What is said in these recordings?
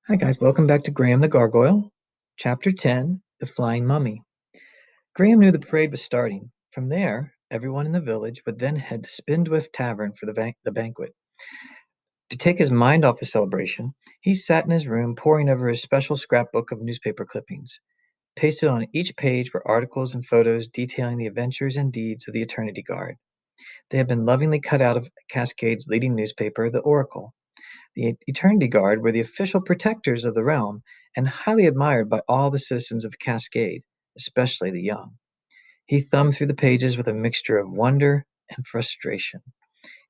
Hi, guys. Welcome back to Graham the Gargoyle. Chapter 10 The Flying Mummy. Graham knew the parade was starting. From there, everyone in the village would then head to Spindrift Tavern for the banquet. To take his mind off the celebration, he sat in his room poring over his special scrapbook of newspaper clippings. Pasted on each page were articles and photos detailing the adventures and deeds of the Eternity Guard. They had been lovingly cut out of Cascade's leading newspaper, The Oracle. The Eternity Guard were the official protectors of the realm and highly admired by all the citizens of Cascade, especially the young. He thumbed through the pages with a mixture of wonder and frustration.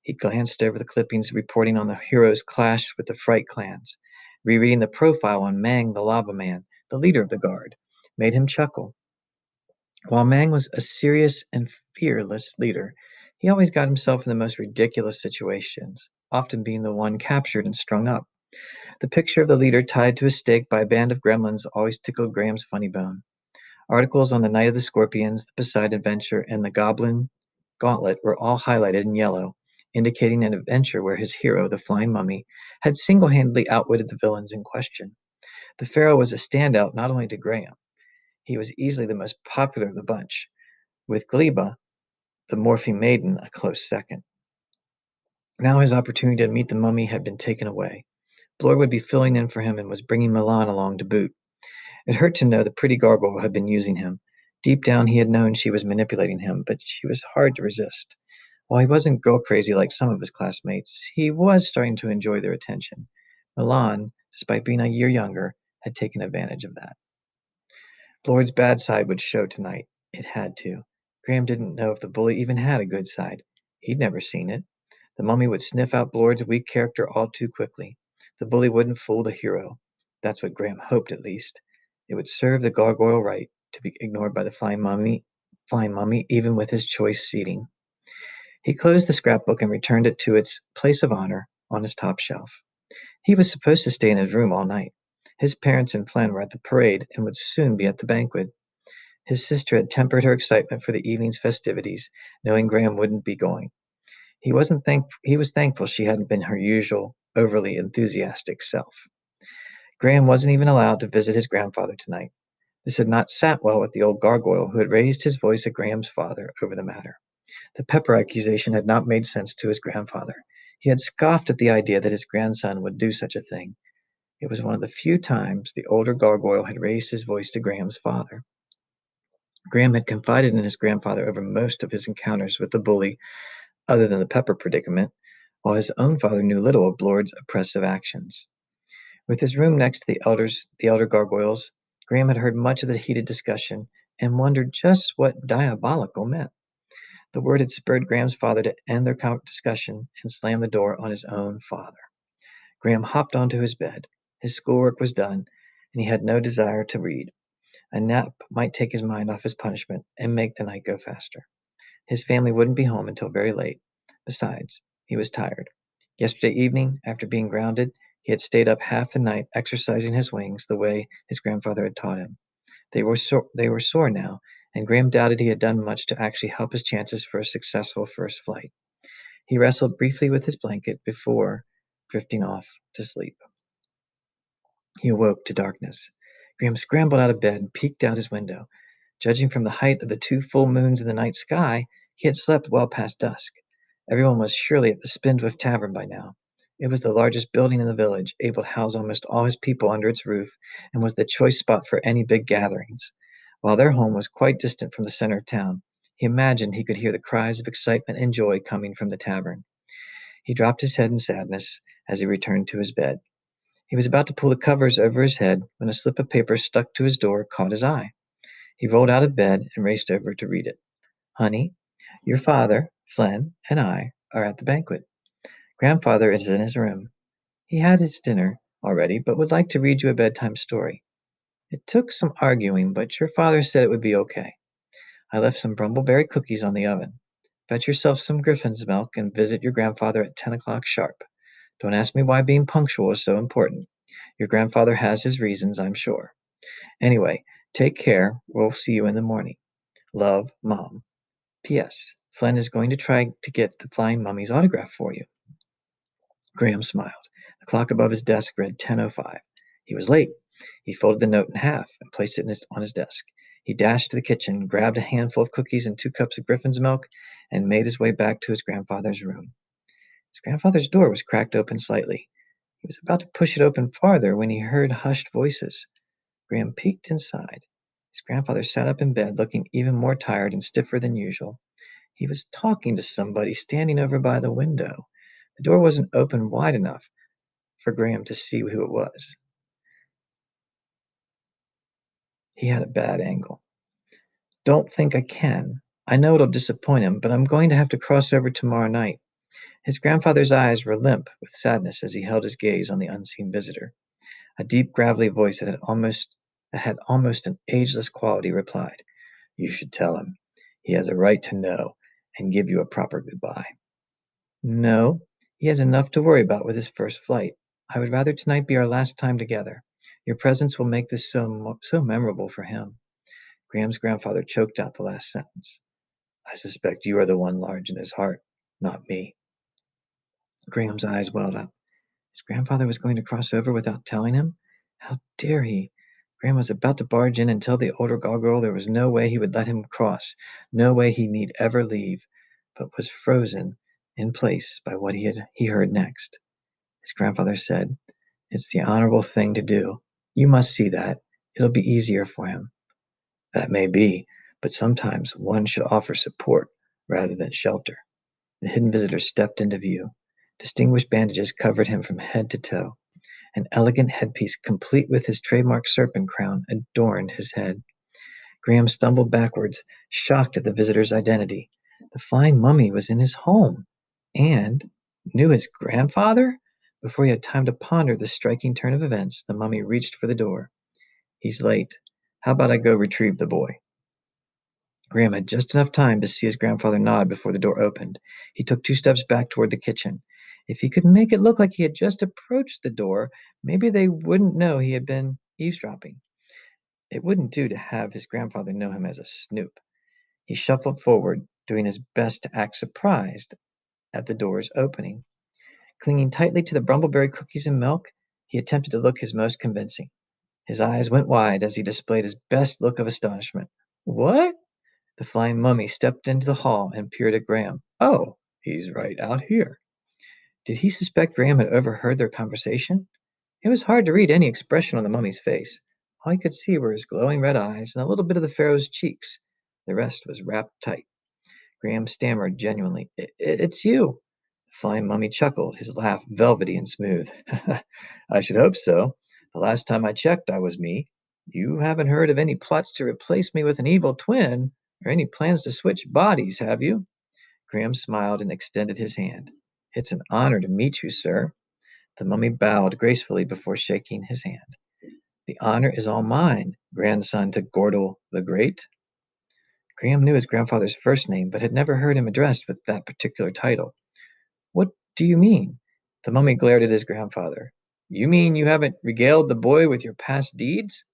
He glanced over the clippings reporting on the heroes' clash with the Fright clans. Rereading the profile on Mang the Lava Man, the leader of the guard, made him chuckle. While Mang was a serious and fearless leader, he always got himself in the most ridiculous situations, often being the one captured and strung up. The picture of the leader tied to a stake by a band of gremlins always tickled Graham's funny bone. Articles on the Night of the Scorpions, the Poseidon Adventure, and the Goblin Gauntlet were all highlighted in yellow, indicating an adventure where his hero, the Flying Mummy, had single handedly outwitted the villains in question. The Pharaoh was a standout not only to Graham, he was easily the most popular of the bunch, with Gleba, the Morphine Maiden, a close second. Now his opportunity to meet the mummy had been taken away. Bloor would be filling in for him and was bringing Milan along to boot. It hurt to know the pretty gargoyle had been using him. Deep down, he had known she was manipulating him, but she was hard to resist. While he wasn't girl crazy like some of his classmates, he was starting to enjoy their attention. Milan, despite being a year younger, had taken advantage of that. Floyd's bad side would show tonight. It had to. Graham didn't know if the bully even had a good side. He'd never seen it. The mummy would sniff out Blord's weak character all too quickly. The bully wouldn't fool the hero. That's what Graham hoped, at least. It would serve the gargoyle right to be ignored by the flying mummy, even with his choice seating. He closed the scrapbook and returned it to its place of honor on his top shelf. He was supposed to stay in his room all night. His parents and Flynn were at the parade and would soon be at the banquet. His sister had tempered her excitement for the evening's festivities, knowing Graham wouldn't be going. He was thankful she hadn't been her usual overly enthusiastic self. Graham wasn't even allowed to visit his grandfather tonight. This had not sat well with the old gargoyle who had raised his voice at Graham's father over the matter. The pepper accusation had not made sense to his grandfather. He had scoffed at the idea that his grandson would do such a thing. It was one of the few times the older gargoyle had raised his voice to Graham's father. Graham had confided in his grandfather over most of his encounters with the bully, other than the pepper predicament, while his own father knew little of Lord's oppressive actions. With his room next to the elder gargoyles, Graham had heard much of the heated discussion and wondered just what diabolical meant. The word had spurred Graham's father to end their discussion and slam the door on his own father. Graham hopped onto his bed. His schoolwork was done, and he had no desire to read. A nap might take his mind off his punishment and make the night go faster. His family wouldn't be home until very late. Besides, he was tired. Yesterday evening, after being grounded, he had stayed up half the night exercising his wings the way his grandfather had taught him. They were sore now, and Graham doubted he had done much to actually help his chances for a successful first flight. He wrestled briefly with his blanket before drifting off to sleep. He awoke to darkness. Graham scrambled out of bed and peeked out his window. Judging from the height of the two full moons in the night sky, he had slept well past dusk. Everyone was surely at the Spindrift Tavern by now. It was the largest building in the village, able to house almost all his people under its roof, and was the choice spot for any big gatherings. While their home was quite distant from the center of town, he imagined he could hear the cries of excitement and joy coming from the tavern. He dropped his head in sadness as he returned to his bed. He was about to pull the covers over his head when a slip of paper stuck to his door caught his eye. He rolled out of bed and raced over to read it. Honey, your father, Flynn, and I are at the banquet. Grandfather is in his room. He had his dinner already, but would like to read you a bedtime story. It took some arguing, but your father said it would be okay. I left some brumbleberry cookies on the oven. Fetch yourself some griffin's milk and visit your grandfather at 10 o'clock sharp. Don't ask me why being punctual is so important. Your grandfather has his reasons, I'm sure. Anyway, take care. We'll see you in the morning. Love, Mom. P.S. Flynn is going to try to get the Flying Mummy's autograph for you. Graham smiled. The clock above his desk read 10:05. He was late. He folded the note in half and placed it on his desk. He dashed to the kitchen, grabbed a handful of cookies and 2 cups of Griffin's milk, and made his way back to his grandfather's room. His grandfather's door was cracked open slightly. He was about to push it open farther when he heard hushed voices. Graham peeked inside. His grandfather sat up in bed, looking even more tired and stiffer than usual. He was talking to somebody standing over by the window. The door wasn't open wide enough for Graham to see who it was. He had a bad angle. Don't think I can. I know it'll disappoint him, but I'm going to have to cross over tomorrow night. His grandfather's eyes were limp with sadness as he held his gaze on the unseen visitor. A deep, gravelly voice that had almost an ageless quality replied, "You should tell him. He has a right to know and give you a proper goodbye." "No, he has enough to worry about with his first flight. I would rather tonight be our last time together. Your presence will make this so memorable for him." Graham's grandfather choked out the last sentence. "I suspect you are the one large in his heart, not me." Graham's eyes welled up. His grandfather was going to cross over without telling him? How dare he? Graham was about to barge in and tell the older Gargoyle there was no way he would let him cross, no way he need ever leave, but was frozen in place by what he heard next. His grandfather said, "It's the honorable thing to do. You must see that. It'll be easier for him." "That may be, but sometimes one should offer support rather than shelter." The hidden visitor stepped into view. Distinguished bandages covered him from head to toe. An elegant headpiece, complete with his trademark serpent crown, adorned his head. Graham stumbled backwards, shocked at the visitor's identity. The flying mummy was in his home, and knew his grandfather? Before he had time to ponder this striking turn of events, the mummy reached for the door. "He's late. How about I go retrieve the boy?" Graham had just enough time to see his grandfather nod before the door opened. He took 2 steps back toward the kitchen. If he could make it look like he had just approached the door, maybe they wouldn't know he had been eavesdropping. It wouldn't do to have his grandfather know him as a snoop. He shuffled forward, doing his best to act surprised at the door's opening. Clinging tightly to the Brumbleberry cookies and milk, he attempted to look his most convincing. His eyes went wide as he displayed his best look of astonishment. "What?" The flying mummy stepped into the hall and peered at Graham. "Oh, he's right out here." Did he suspect Graham had overheard their conversation? It was hard to read any expression on the mummy's face. All he could see were his glowing red eyes and a little bit of the pharaoh's cheeks. The rest was wrapped tight. Graham stammered genuinely, "It's you." The flying mummy chuckled, his laugh velvety and smooth. "I should hope so. The last time I checked, I was me. You haven't heard of any plots to replace me with an evil twin, or any plans to switch bodies, have you?" Graham smiled and extended his hand. "It's an honor to meet you, sir." The mummy bowed gracefully before shaking his hand. "The honor is all mine, grandson to Gordle the Great." Graham knew his grandfather's first name, but had never heard him addressed with that particular title. "What do you mean?" The mummy glared at his grandfather. "You mean you haven't regaled the boy with your past deeds?"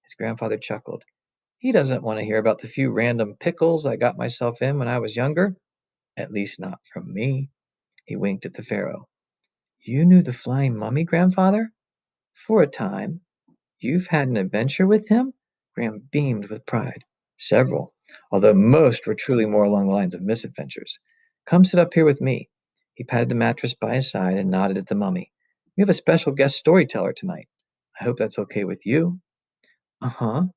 His grandfather chuckled. "He doesn't want to hear about the few random pickles I got myself in when I was younger. At least not from me." He winked at the pharaoh. "You knew the flying mummy, grandfather?" "For a time." "You've had an adventure with him?" Graham beamed with pride. "Several, although most were truly more along the lines of misadventures. Come sit up here with me." He patted the mattress by his side and nodded at the mummy. "We have a special guest storyteller tonight. I hope that's okay with you." "Uh-huh."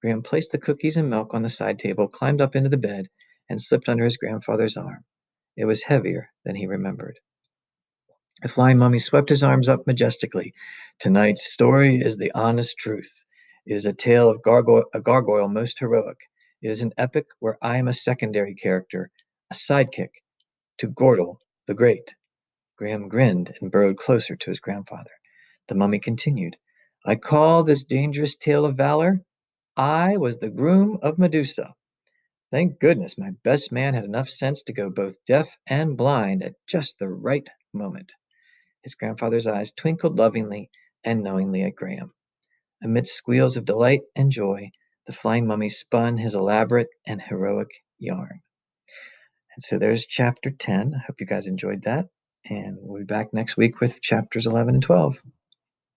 Graham placed the cookies and milk on the side table, climbed up into the bed, and slipped under his grandfather's arm. It was heavier than he remembered. The flying mummy swept his arms up majestically. "Tonight's story is the honest truth. It is a tale of a gargoyle most heroic. It is an epic where I am a secondary character, a sidekick to Gordle the Great." Graham grinned and burrowed closer to his grandfather. The mummy continued, "I call this dangerous tale of valor. I was the groom of Medusa. Thank goodness my best man had enough sense to go both deaf and blind at just the right moment." His grandfather's eyes twinkled lovingly and knowingly at Graham. Amidst squeals of delight and joy, the flying mummy spun his elaborate and heroic yarn. And so there's chapter 10. I hope you guys enjoyed that. And we'll be back next week with chapters 11 and 12.